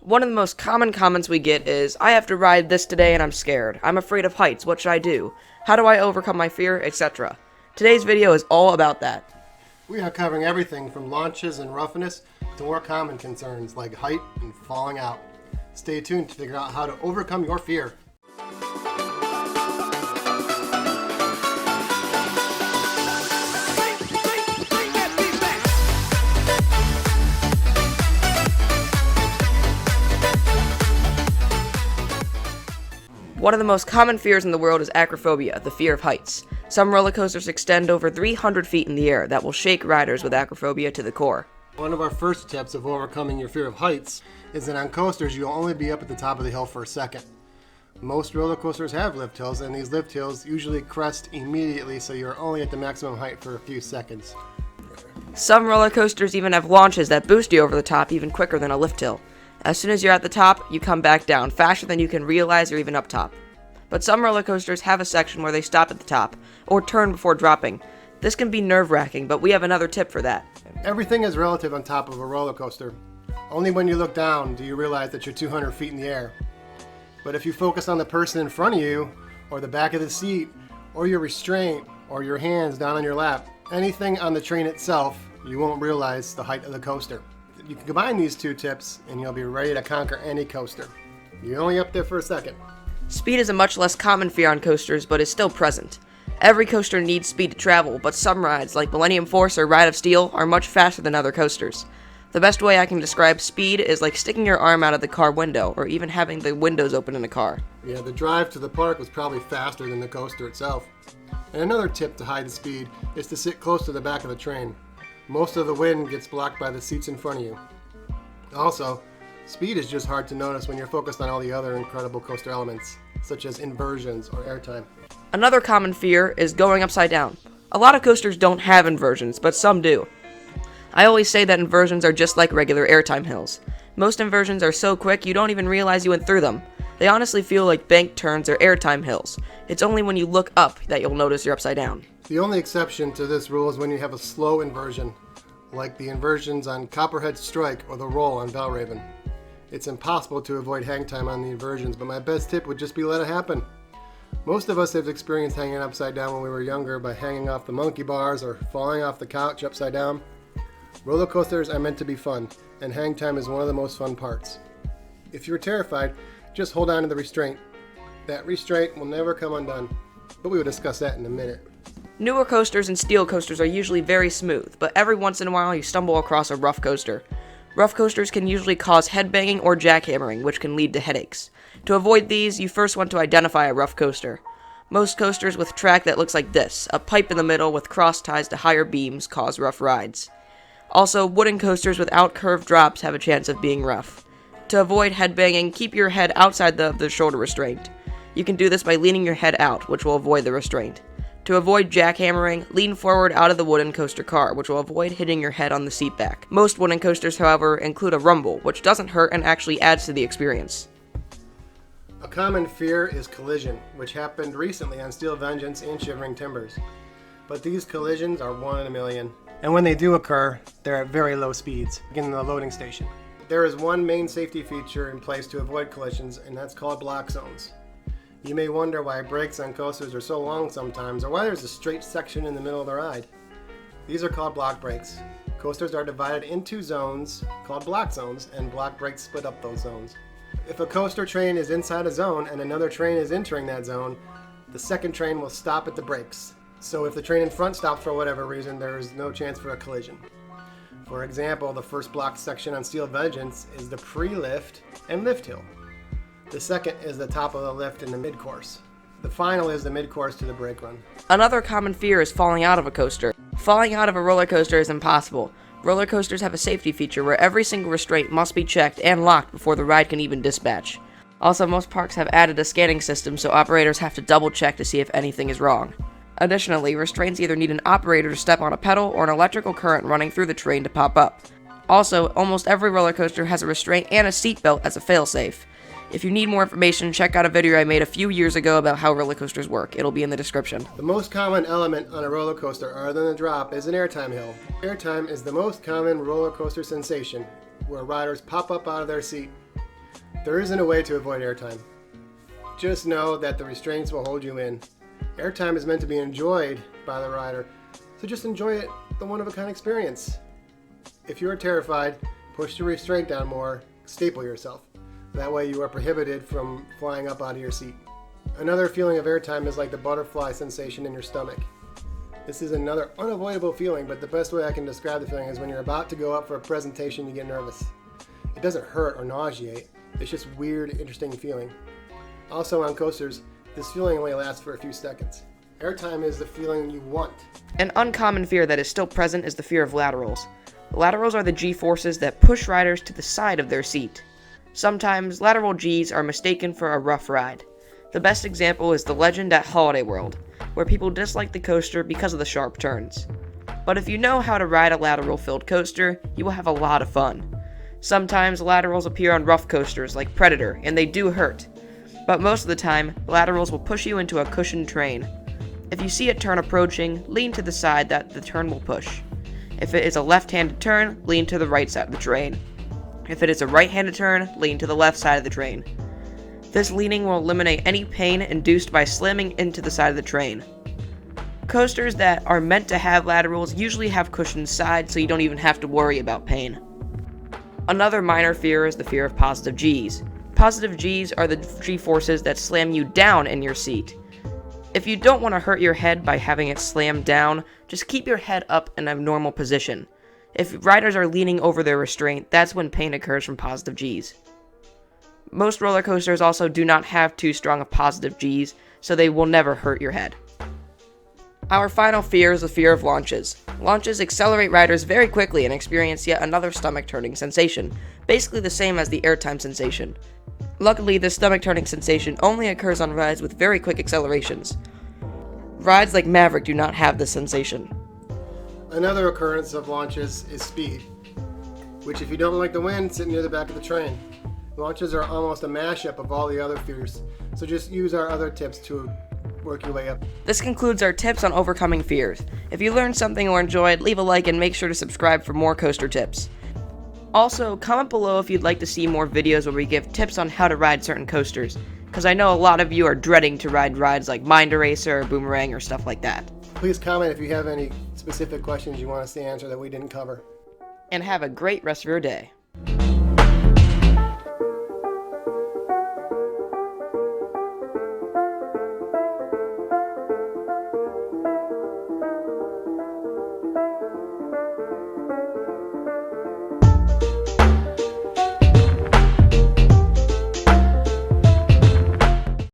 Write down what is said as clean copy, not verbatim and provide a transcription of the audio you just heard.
One of the most common comments we get is, I have to ride this today and I'm scared. I'm afraid of heights, what should I do? How do I overcome my fear, etc. Today's video is all about that. We are covering everything from launches and roughness to more common concerns like height and falling out. Stay tuned to figure out how to overcome your fear. One of the most common fears in the world is acrophobia, the fear of heights. Some roller coasters extend over 300 feet in the air that will shake riders with acrophobia to the core. One of our first tips of overcoming your fear of heights is that on coasters you'll only be up at the top of the hill for a second. Most roller coasters have lift hills, and these lift hills usually crest immediately, so you're only at the maximum height for a few seconds. Some roller coasters even have launches that boost you over the top even quicker than a lift hill. As soon as you're at the top, you come back down faster than you can realize you're even up top. But some roller coasters have a section where they stop at the top, or turn before dropping. This can be nerve-wracking, but we have another tip for that. Everything is relative on top of a roller coaster. Only when you look down do you realize that you're 200 feet in the air. But if you focus on the person in front of you, or the back of the seat, or your restraint, or your hands down on your lap, anything on the train itself, you won't realize the height of the coaster. You can combine these two tips and you'll be ready to conquer any coaster. You're only up there for a second. Speed is a much less common fear on coasters, but is still present. Every coaster needs speed to travel, but some rides, like Millennium Force or Ride of Steel, are much faster than other coasters. The best way I can describe speed is like sticking your arm out of the car window, or even having the windows open in a car. Yeah, the drive to the park was probably faster than the coaster itself. And another tip to hide the speed is to sit close to the back of the train. Most of the wind gets blocked by the seats in front of you. Also, speed is just hard to notice when you're focused on all the other incredible coaster elements, such as inversions or airtime. Another common fear is going upside down. A lot of coasters don't have inversions, but some do. I always say that inversions are just like regular airtime hills. Most inversions are so quick you don't even realize you went through them. They honestly feel like bank turns or airtime hills. It's only when you look up that you'll notice you're upside down. The only exception to this rule is when you have a slow inversion, like the inversions on Copperhead Strike or the Roll on Valraven. It's impossible to avoid hang time on the inversions, but my best tip would just be let it happen. Most of us have experienced hanging upside down when we were younger by hanging off the monkey bars or falling off the couch upside down. Roller coasters are meant to be fun, and hang time is one of the most fun parts. If you're terrified, just hold on to the restraint. That restraint will never come undone, but we will discuss that in a minute. Newer coasters and steel coasters are usually very smooth, but every once in a while you stumble across a rough coaster. Rough coasters can usually cause headbanging or jackhammering, which can lead to headaches. To avoid these, you first want to identify a rough coaster. Most coasters with track that looks like this, a pipe in the middle with cross ties to higher beams, cause rough rides. Also, wooden coasters without curved drops have a chance of being rough. To avoid headbanging, keep your head outside the shoulder restraint. You can do this by leaning your head out, which will avoid the restraint. To avoid jackhammering, lean forward out of the wooden coaster car, which will avoid hitting your head on the seat back. Most wooden coasters, however, include a rumble, which doesn't hurt and actually adds to the experience. A common fear is collision, which happened recently on Steel Vengeance and Shivering Timbers. But these collisions are 1 in a million. And when they do occur, they're at very low speeds, in the loading station. There is one main safety feature in place to avoid collisions, and that's called block zones. You may wonder why brakes on coasters are so long sometimes, or why there's a straight section in the middle of the ride. These are called block brakes. Coasters are divided into zones called block zones, and block brakes split up those zones. If a coaster train is inside a zone and another train is entering that zone, the second train will stop at the brakes. So if the train in front stops for whatever reason, there is no chance for a collision. For example, the first block section on Steel Vengeance is the pre-lift and lift hill. The second is the top of the lift in the mid-course. The final is the mid-course to the brake run. Another common fear is falling out of a coaster. Falling out of a roller coaster is impossible. Roller coasters have a safety feature where every single restraint must be checked and locked before the ride can even dispatch. Also, most parks have added a scanning system, so operators have to double check to see if anything is wrong. Additionally, restraints either need an operator to step on a pedal or an electrical current running through the train to pop up. Also, almost every roller coaster has a restraint and a seatbelt as a failsafe. If you need more information, check out a video I made a few years ago about how roller coasters work. It'll be in the description. The most common element on a roller coaster, other than the drop, is an airtime hill. Airtime is the most common roller coaster sensation, where riders pop up out of their seat. There isn't a way to avoid airtime. Just know that the restraints will hold you in. Airtime is meant to be enjoyed by the rider, so just enjoy it, the one-of-a-kind experience. If you are terrified, push the restraint down more, staple yourself. That way you are prohibited from flying up out of your seat. Another feeling of airtime is like the butterfly sensation in your stomach. This is another unavoidable feeling, but the best way I can describe the feeling is when you're about to go up for a presentation, you get nervous. It doesn't hurt or nauseate, it's just weird, interesting feeling. Also on coasters, this feeling only lasts for a few seconds. Airtime is the feeling you want. An uncommon fear that is still present is the fear of laterals. Laterals are the G-forces that push riders to the side of their seat. Sometimes, lateral Gs are mistaken for a rough ride. The best example is the legend at Holiday World, where people dislike the coaster because of the sharp turns. But if you know how to ride a lateral-filled coaster, you will have a lot of fun. Sometimes laterals appear on rough coasters like Predator, and they do hurt. But most of the time, laterals will push you into a cushioned train. If you see a turn approaching, lean to the side that the turn will push. If it is a left-handed turn, lean to the right side of the train. If it is a right-handed turn, lean to the left side of the train. This leaning will eliminate any pain induced by slamming into the side of the train. Coasters that are meant to have laterals usually have cushioned sides, so you don't even have to worry about pain. Another minor fear is the fear of positive Gs. Positive Gs are the G-forces that slam you down in your seat. If you don't want to hurt your head by having it slammed down, just keep your head up in a normal position. If riders are leaning over their restraint, that's when pain occurs from positive Gs. Most roller coasters also do not have too strong of positive Gs, so they will never hurt your head. Our final fear is the fear of launches. Launches accelerate riders very quickly and experience yet another stomach-turning sensation, basically the same as the airtime sensation. Luckily, this stomach-turning sensation only occurs on rides with very quick accelerations. Rides like Maverick do not have this sensation. Another occurrence of launches is speed, which if you don't like the wind, sit near the back of the train. Launches are almost a mashup of all the other fears, so just use our other tips to work your way up. This concludes our tips on overcoming fears. If you learned something or enjoyed, leave a like and make sure to subscribe for more coaster tips. Also, comment below if you'd like to see more videos where we give tips on how to ride certain coasters, because I know a lot of you are dreading to ride rides like Mind Eraser or Boomerang or stuff like that. Please comment if you have any specific questions you want us to answer that we didn't cover. And have a great rest of your day.